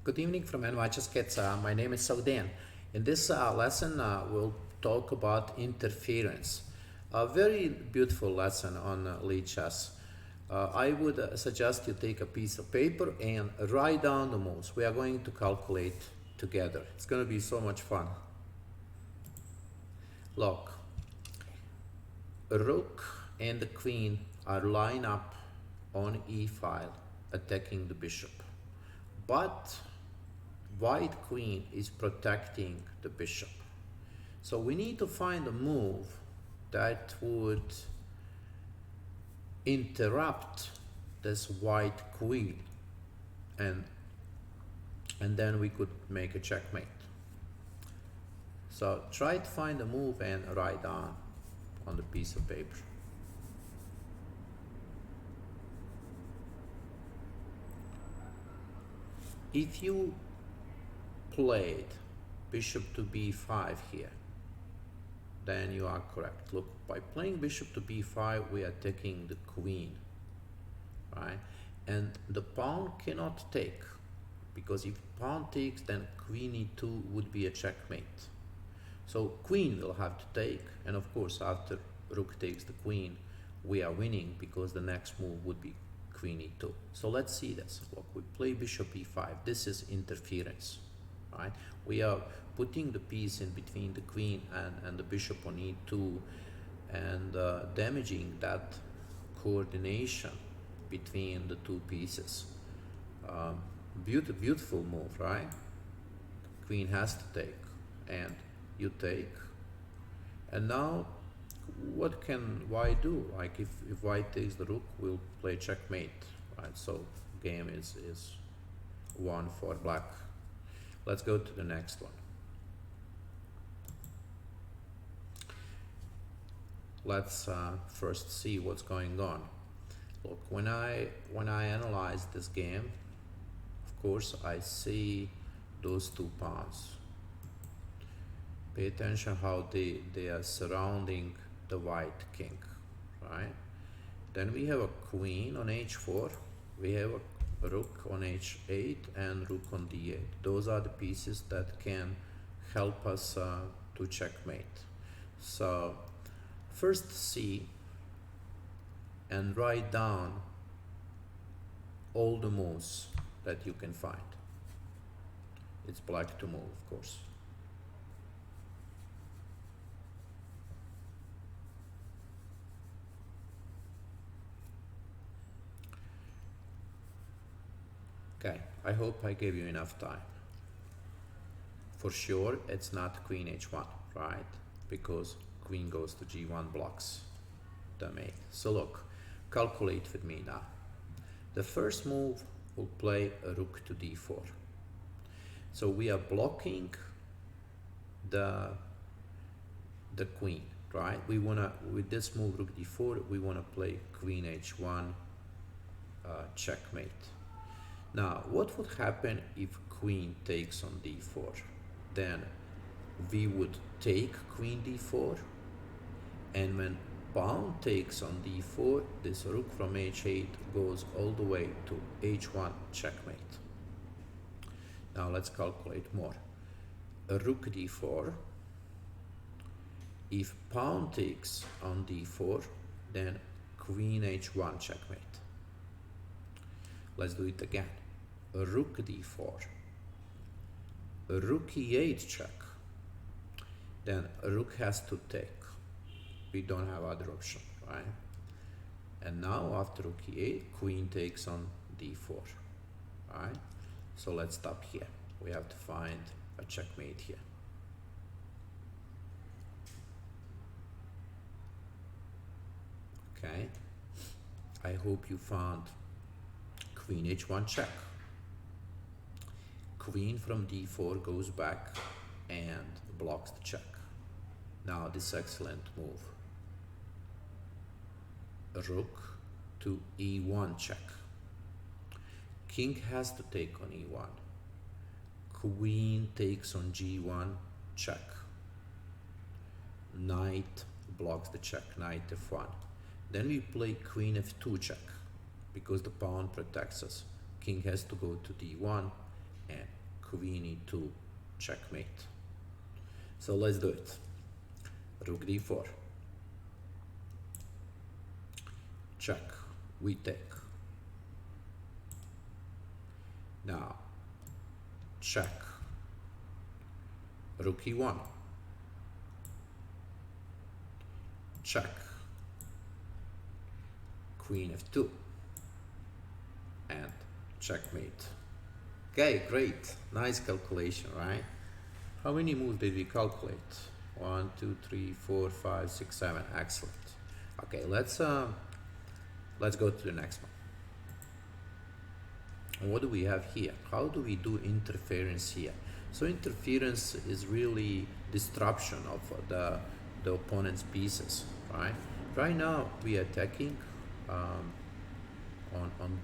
Good evening from NYHS Kids. My name is Saudan. In this lesson, we'll talk about interference. A very beautiful lesson on lead chess. I would suggest you take a piece of paper and write down the moves. We are going to calculate together. It's going to be so much fun. Look, a rook and the queen are lined up on e file, attacking the bishop. But white queen is protecting the bishop. So we need to find a move that would interrupt this white queen, and then we could make a checkmate. So try to find a move and write down on the piece of paper. If you played bishop to b5 here, then you are correct. Look, by playing bishop to b5, we are taking the queen, right? And the pawn cannot take, because if pawn takes, then queen e2 would be a checkmate. So queen will have to take, and of course after rook takes the queen, we are winning because the next move would be queen e2. So let's see this. Look, we play bishop e5. This is interference, right? We are putting the piece in between the queen and the bishop on e2 and damaging that coordination between the two pieces. Beautiful move, right? Queen has to take and you take. And now what can white do? Like if white takes the rook, we'll play checkmate, right? So game is won for black. Let's go to the next one. Let's first see what's going on. Look, when I analyze this game, of course I see those two pawns. Pay attention how they are surrounding the white king, right? Then we have a queen on h4, we have a rook on h8 and rook on d8. Those are the pieces that can help us to checkmate. So first see and write down all the moves that you can find. It's black to move, of course. Okay, I hope I gave you enough time. For sure, it's not queen h1, right? Because queen goes to g1 blocks the mate. So look, calculate with me now. The first move will play a rook to d4. So we are blocking the queen, right? We wanna, with this move rook d4, we wanna play queen h1 checkmate. Now, what would happen if queen takes on d4? Then we would take queen d4, and when pawn takes on d4, this rook from h8 goes all the way to h1 checkmate. Now let's calculate more. A rook d4, if pawn takes on d4, then queen h1 checkmate. Let's do it again. A rook d4, a rook e8 check, then a rook has to take. We don't have other option, right? And now after rook e8, queen takes on d4, right? So let's stop here. We have to find a checkmate here. Okay, I hope you found queen h1 check. Queen from d4 goes back and blocks the check. Now this excellent move. Rook to e1 check. King has to take on e1. Queen takes on g1 check. Knight blocks the check, knight f1. Then we play queen f2 check because the pawn protects us. King has to go to d1 and queen e2, checkmate. So let's do it. Rook d4, check, we take. Now check, rook e1, check, queen f2, and checkmate. Okay, great, nice calculation, right? How many moves did we calculate? 1, 2, 3, 4, 5, 6, 7. Excellent. Okay, let's go to the next one. And what do we have here? How do we do interference here? So interference is really disruption of the opponent's pieces, right? Right now we are attacking on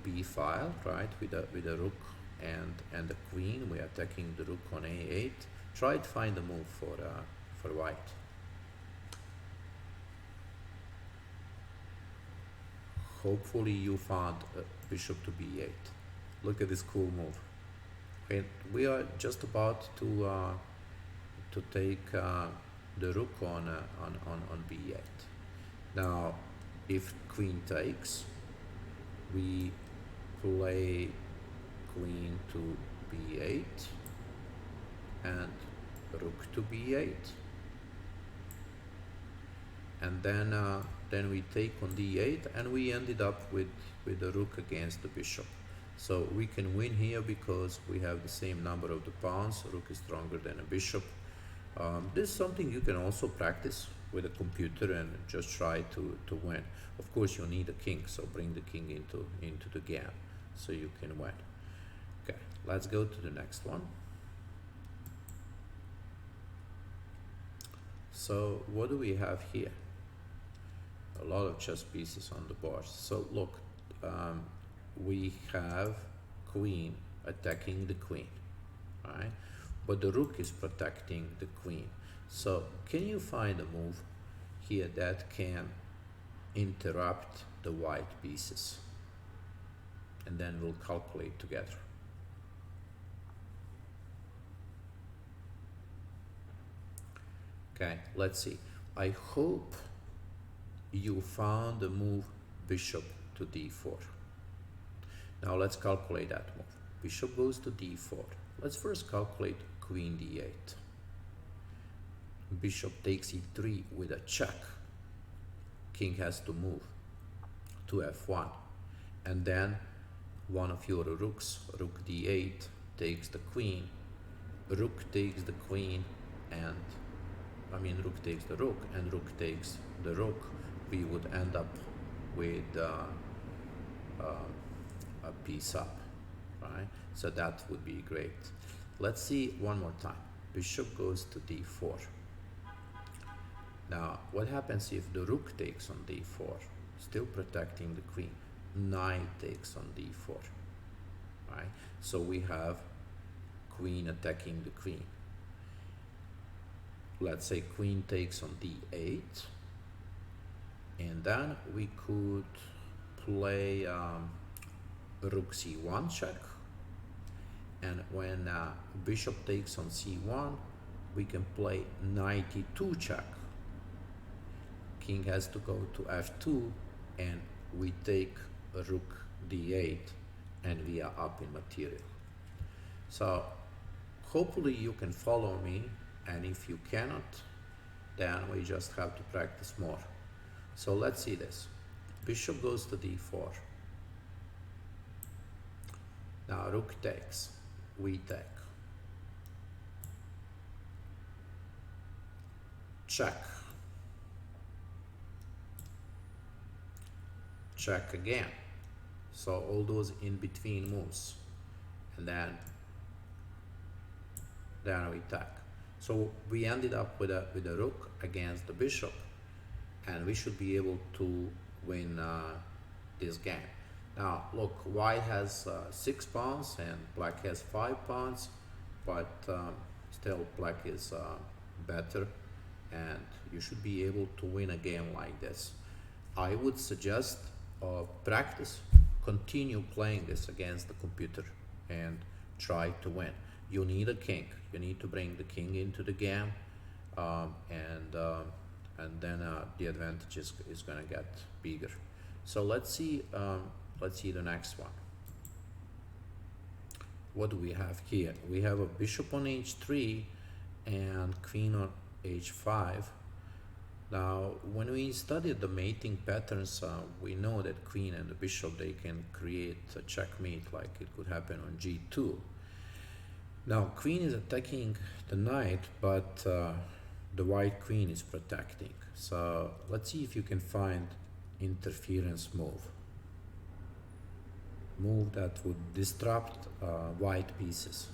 b file, right, with a rook and the queen. We are attacking the rook on a8. Try to find a move for white. Hopefully you found bishop to b8. Look at this cool move. Okay, we are just about to take the rook on b8. Now, if queen takes, we play queen to b8 and rook to b8, and then we take on d8, and we ended up with the rook against the bishop. So we can win here because we have the same number of the pawns. Rook is stronger than a bishop. This is something you can also practice with a computer and just try to win. Of course you need a king, so bring the king into the game so you can win. Okay, let's go to the next one. So what do we have here? A lot of chess pieces on the board. So look, we have queen attacking the queen, right? But the rook is protecting the queen. So can you find a move here that can interrupt the white pieces? And then we'll calculate together. Okay, let's see. I hope you found the move bishop to d4. Now let's calculate that move. Bishop goes to d4. Let's first calculate queen d8. Bishop takes e3 with a check. King has to move to f1. And then one of your rooks, rook d8, takes the queen. Rook takes the queen, and rook takes the rook, and rook takes the rook. We would end up with a piece up, right? So that would be great. Let's see one more time. Bishop goes to d4. Now, what happens if the rook takes on d4? Still protecting the queen. Knight takes on d4, right? So we have queen attacking the queen. Let's say queen takes on d8, and then we could play rook c1 check, and when bishop takes on c1, we can play knight e2 check. King has to go to f2, and we take rook d8, and we are up in material. So hopefully you can follow me, and if you cannot, then we just have to practice more. So let's see this. Bishop goes to d4. Now rook takes, we take. Check. Check again. So all those in between moves, and then we take. So we ended up with a rook against the bishop, and we should be able to win this game. Now look, white has 6 pawns and black has 5 pawns, but still black is better, and you should be able to win a game like this. I would suggest practice, continue playing this against the computer, and try to win. you need a king. You need to bring the king into the game, and then the advantage is gonna get bigger. So let's see the next one. What do we have here? We have a bishop on h3 and queen on h5. Now, when we studied the mating patterns, we know that queen and the bishop, they can create a checkmate, like it could happen on g2. Now, queen is attacking the knight, but the white queen is protecting. So let's see if you can find interference move that would disrupt white pieces.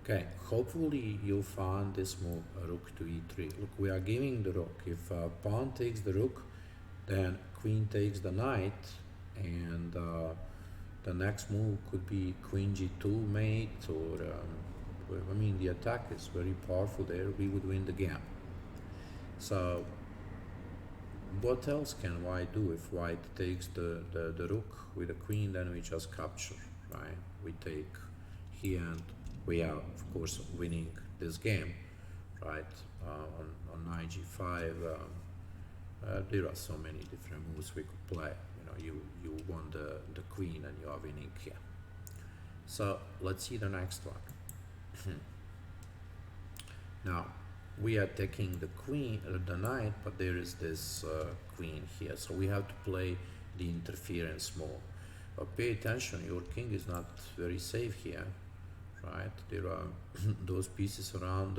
Okay, hopefully you found this move, rook to e3. Look, we are giving the rook. If pawn takes the rook, then queen takes the knight, and the next move could be queen g2 mate, or I mean, the attack is very powerful there. We would win the game. So what else can white do? If white takes the rook with the queen, then we just capture, right? We take here, and we are of course winning this game, right? On knight g5, there are so many different moves we could play. You won the queen and you are winning here. So let's see the next one. Now we are taking the queen, the knight, but there is this queen here, so we have to play the interference move. Pay attention, your king is not very safe here, right? There are those pieces around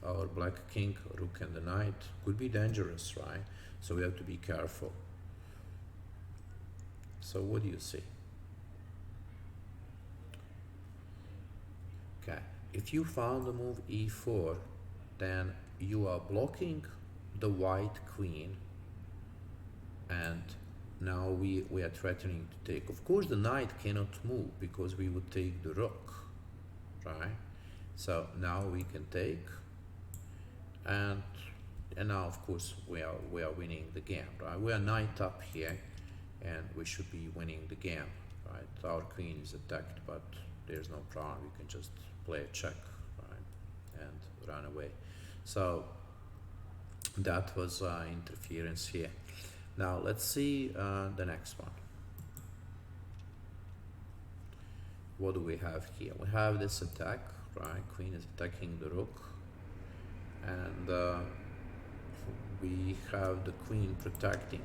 our black king, rook and the knight, could be dangerous, right? So we have to be careful. So what do you see? Okay, if you found the move e4, then you are blocking the white queen, and now we are threatening to take. Of course, the knight cannot move because we would take the rook, right? So now we can take, and now of course we are winning the game, right? We are knight up here, and we should be winning the game, right? Our queen is attacked, but there's no problem. We can just play a check, right, and run away. So that was interference here. Now let's see the next one. What do we have here? We have this attack, right? Queen is attacking the rook, and we have the queen protecting.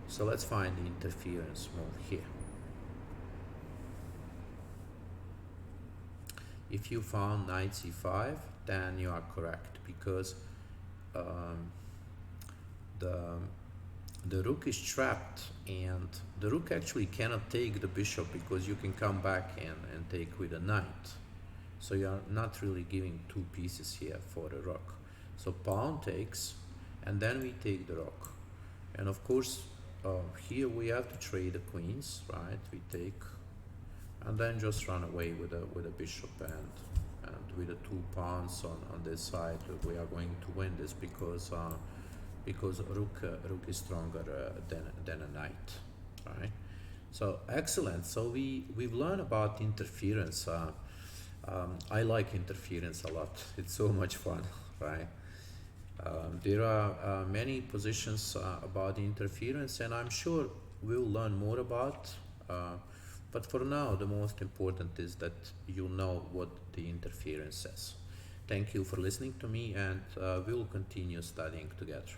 So let's find the interference move here. If you found knight c5, then you are correct, because the rook is trapped, and the rook actually cannot take the bishop because you can come back and take with a knight. So you are not really giving two pieces here for the rook. So pawn takes, and then we take the rook. And of course, here we have to trade the queens, right? We take, and then just run away with a bishop, and with the two pawns on this side, we are going to win this, because rook is stronger than a knight, right? So excellent. So we've learned about interference. I like interference a lot. It's so much fun, right? There are many positions about interference, and I'm sure we'll learn more about. But for now, the most important is that you know what the interference says. Thank you for listening to me, and we'll continue studying together.